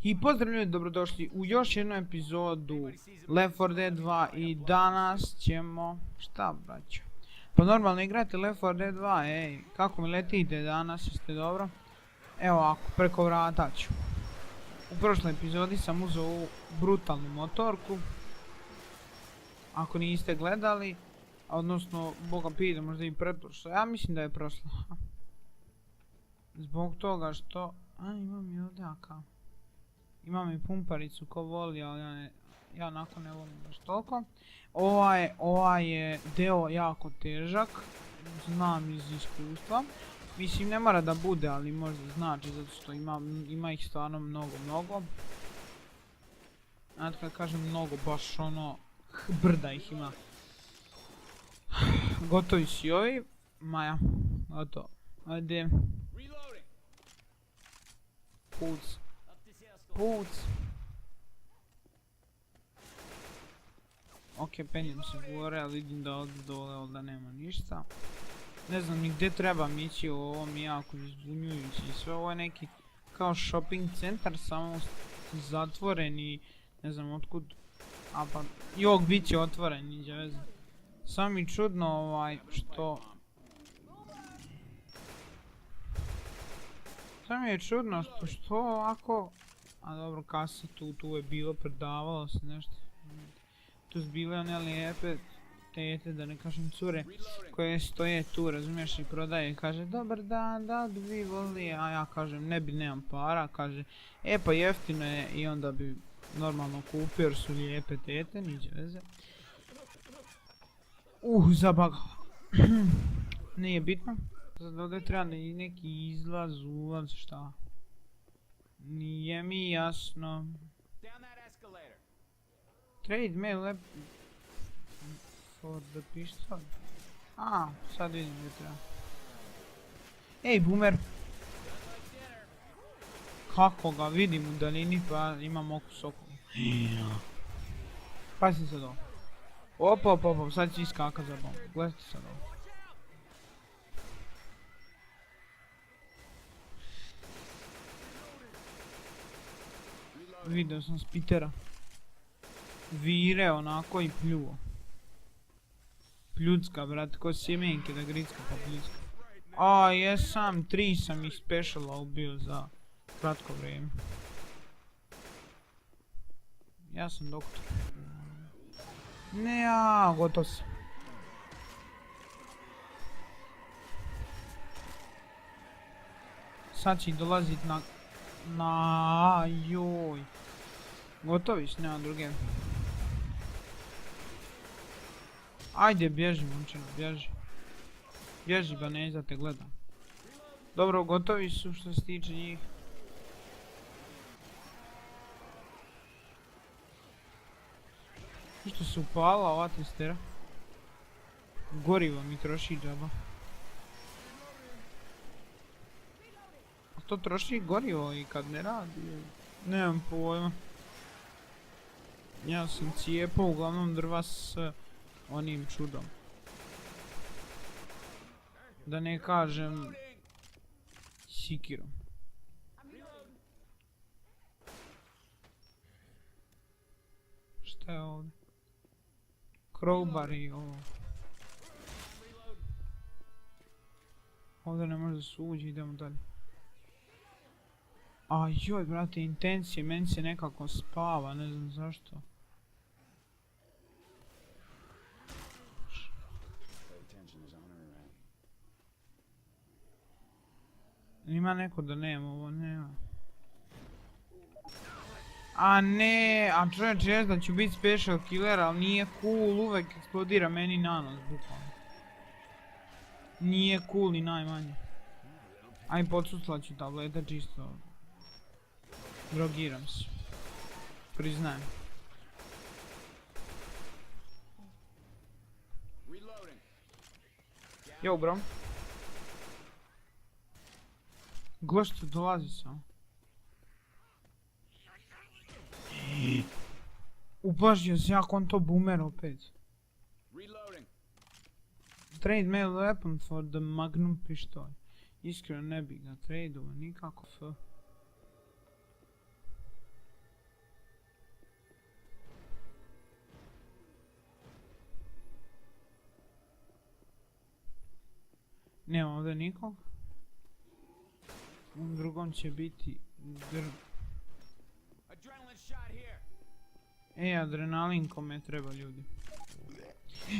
I pozdrav ljudi, dobrodošli u još jednu epizodu Left 4 Dead 2 i danas ćemo... Šta braćo? Pa normalno igrate Left 4 Dead 2, ej, kako mi letite danas, jeste dobro? Evo ovako, preko vrata ću. U prošloj epizodi sam uzeo ovu brutalnu motorku. Ako niste gledali, odnosno, boga pide, možda i pretprošla, ja mislim da je prošla. Zbog toga što... A, imam i ovdje aka. Imam i pumparicu ko voli, ali ja onako ne volim baš toliko. Ovaj je deo jako težak, znam iz iskustva. Mislim ne mora da bude, ali možda znači zato što ima ih stvarno mnogo. Znate kad kažem mnogo, baš ono, brda ih ima. Gotovi si ovi, Maja, gotovo, ajde. Puc. Ok, penjem se gore, ali vidim da ovdje dole da nema ništa. Ne znam ni gdje trebam ići, ovo mi je jako izbunjujući. Sve ovo je neki kao shopping centar, samo zatvoren i ne znam otkud. A pa, jok, bit će otvoren, niđe veze. Samo mi čudno što... Samo mi je čudno što ovako... A dobro, kasa tu je bilo, predavalo se nešto. Tu su bile one lijepe tete, da ne kažem cure, koje stoje tu, razumiješ, i prodaje. Kaže, dobar dan, da bi vi volili, a ja kažem, ne bi, nemam para, kaže, e pa jeftino je, i onda bi normalno kupio jer su lijepe tete, niđe veze. Zabagala. Nije bitno. Sad ovdje treba neki izlaz, ulaz, šta? Nije mi jasno. Trade mail for the pistol. A, sad vidim gdje treba. Ej, boomer! Kako ga vidim u daljini pa imam okus okolo. Pazi sad ovo. Opa, sad će iskaka za bombu. Gledajte sad ovo. Vidio sam spitera. Vire onako i pljuo. Pljucka, brate, ko sjemenke da gricka pa pljucka. A, jesam, 3 sam ih speciala ubio za kratko vrijeme. Ja sam doktor. Ne, gotov sam. Sad će dolazit joj. Gotovi si, nema druge. Ajde, bježi, momčino, bježi. Bježi, ba ne da te gledam. Dobro, gotovi su što se tiče njih. Što se upala ova testera? Gorivo mi troši džaba. To troši gorivo i kad ne radi. Nemam pojma. Ja sam cijepao uglavnom drva s onim čudom. Da ne kažem sikirom. Šta je ovdje? Crowbar i ovo. Ovdje ne može da se uđe, idemo dalje. A joj, brate, intencije, meni se nekako spava, ne znam zašto. Ima neko da nema, ovo nema. A ne, a čovječ, jes da ću biti special killer, ali nije cool, uvek eksplodira meni na nos, bukvalno. Nije cool ni najmanje. Aj, podsutla ću tableta čisto. Drogiram se. Priznajem. Yo bro. Gle što dolazi samo. Uplašio se jak on to boomer opet. Trade mail weapon for the magnum pištolj. Iskreno ne bi ga tradeovao nikako. Nema ovdje nikog. U drugom će biti adrenalin kome treba ljudi.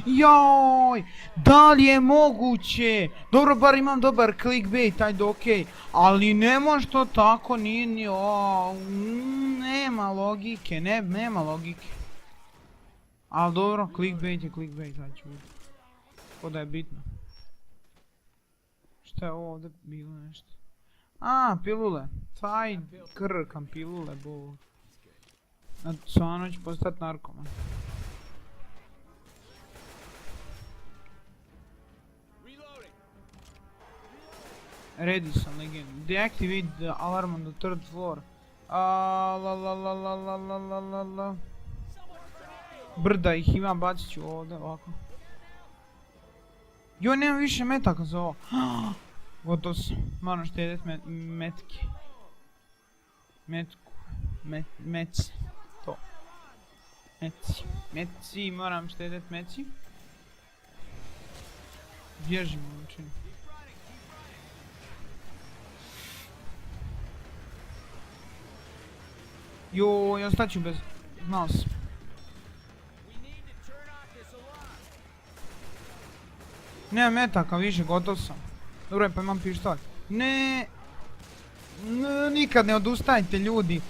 Joj, da li je moguće? Dobro, bar imam dobar clickbait, ajde okej. Ali ne može to tako, nije ni nema logike, nema logike. Ali dobro, clickbait je clickbait, ajde ću vidjeti. Ko da je bitno. Šta je ovo ovdje bilo nešto? Pilule. Taj krkam pilule, bo. Stvarno ću postati narkoman. Ready sam, legend. Deactivate the alarm on the third floor. Brda ih ima, bacit ću ovdje ovako. Joj, nemam više metaka za ovo. Gotovo sam. Moram štedit metke. Meci. To. Meci, moram štedit meci. Bježim u učinu. Joj, ostaću bez nas. Nemam metaka više, gotov sam. Dobro, pa imam pištolj. Nikad ne odustajte ljudi.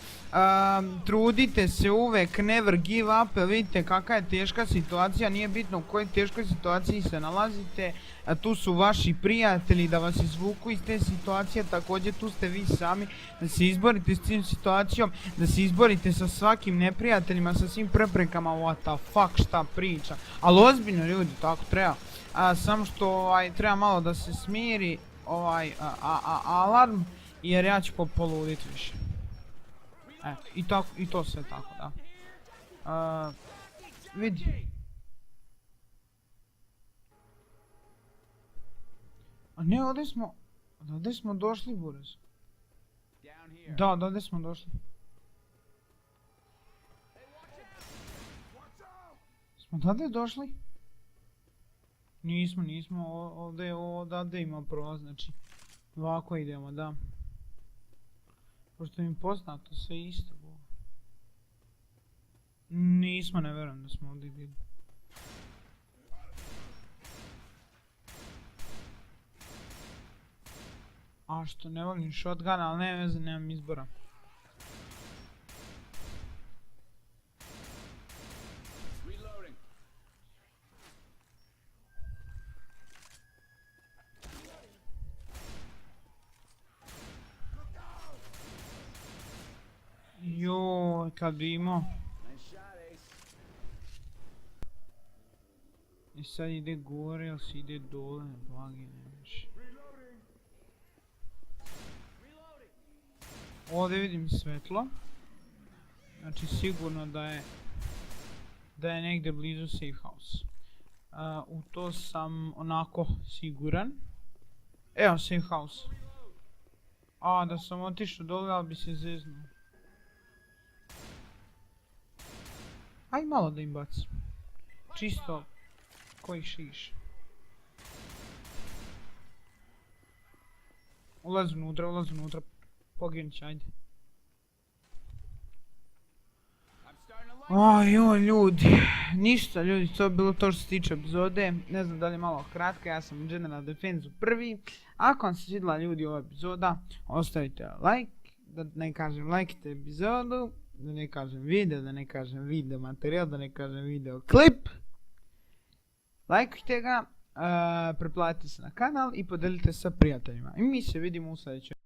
Trudite se uvek, never give up. Vidite kakva je teška situacija, nije bitno u kojoj teškoj situaciji se nalazite. Tu su vaši prijatelji da vas izvuku iz te situacije, također tu ste vi sami da se izborite s tim situacijom, da se izborite sa svakim neprijateljima, sa svim preprekama. What the fuck, šta priča. Ali ozbiljno ljudi, tako treba. Samo što treba malo da se smiri alarm, jer ja ću poludit više. Eto, i to sve tako, da. Vidi. A ne, ovdje smo došli, Burez. Da, ovdje smo došli. Smo ovdje došli? Nismo, ovdje ima prolaz, znači. Ovako idemo, da. Pošto mi je poznato sve isto. Nismo, ne vjerujem da smo ovdje bili. A što ne volim shotgun, ali ne veze, nemam izbora. Joj, kad bi imao. I sad ide gore, ili si ide dole, blagi nemaš. Ovdje vidim svetlo. Znači sigurno da je negdje blizu safe house. U to sam onako siguran. Evo safe house. Da sam otišao dole, ali bi se zeznuo. Aj malo da im bacim. Čisto koji šiš. Ulaz unutra. Poginut će, ajde. Joj ljudi. Ništa ljudi, to je bilo to što se tiče epizode. Ne znam da li je malo kratka, ja sam General Defense prvi. Ako vam se svidjela ljudi ova epizoda, ostavite like. Da ne kažem lajkite epizodu. Da ne kažem video materijal, da ne kažem video klip. Lajkujte ga, preplatite se na kanal i podelite sa prijateljima. I mi se vidimo u sljedećem.